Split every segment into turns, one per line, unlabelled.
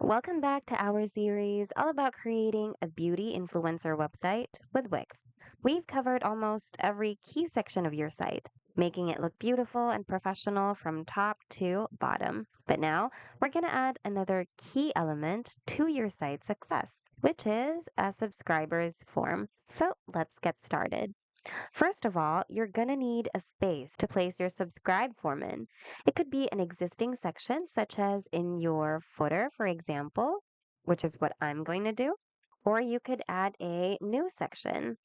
Welcome back to our series all about creating a beauty influencer website with Wix. We've covered almost every key section of your site, making it look beautiful and professional from top to bottom. But now we're going to add another key element to your site success, which is a subscribers form. So let's get started. First of all, you're going to need a space to place your subscribe form in. It could be an existing section, such as in your footer, for example, which is what I'm going to do, or you could add a new section.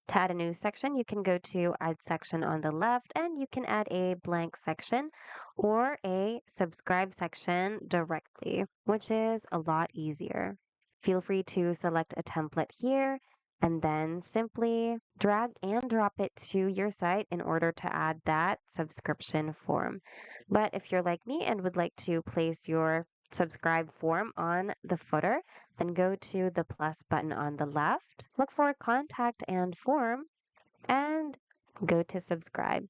To add a new section, you can go to Add Section on the left and you can add a blank section or a subscribe section directly, which is a lot easier. Feel free to select a template here and then simply drag and drop it to your site in order to add that subscription form. But if you're like me and would like to place your subscribe form on the footer, then go to the plus button on the left, look for contact and form, and go to subscribe.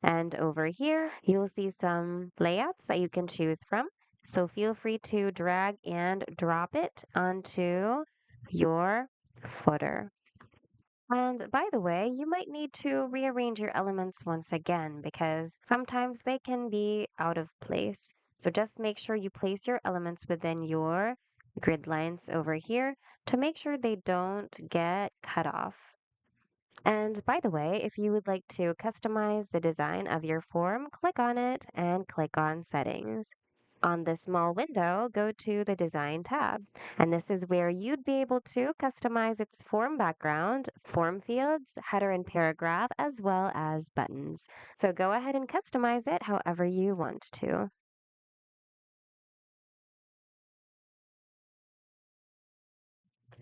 And over here, you'll see some layouts that you can choose from. So feel free to drag and drop it onto your footer. And by the way, you might need to rearrange your elements once again because sometimes they can be out of place. So just make sure you place your elements within your grid lines over here to make sure they don't get cut off. And by the way, if you would like to customize the design of your form, click on it and click on Settings. On this small window, go to the Design tab, and this is where you'd be able to customize its form background, form fields, header and paragraph, as well as buttons. So go ahead and customize it however you want to.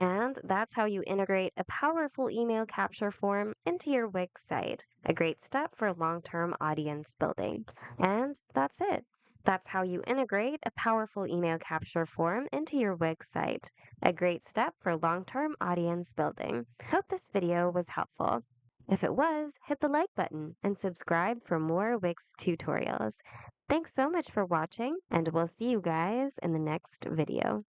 And that's how you integrate a powerful email capture form into your Wix site. A great step for long-term audience building. And that's it. That's how you integrate a powerful email capture form into your Wix site. A great step for long-term audience building. Hope this video was helpful. If it was, hit the like button and subscribe for more Wix tutorials. Thanks so much for watching, and we'll see you guys in the next video.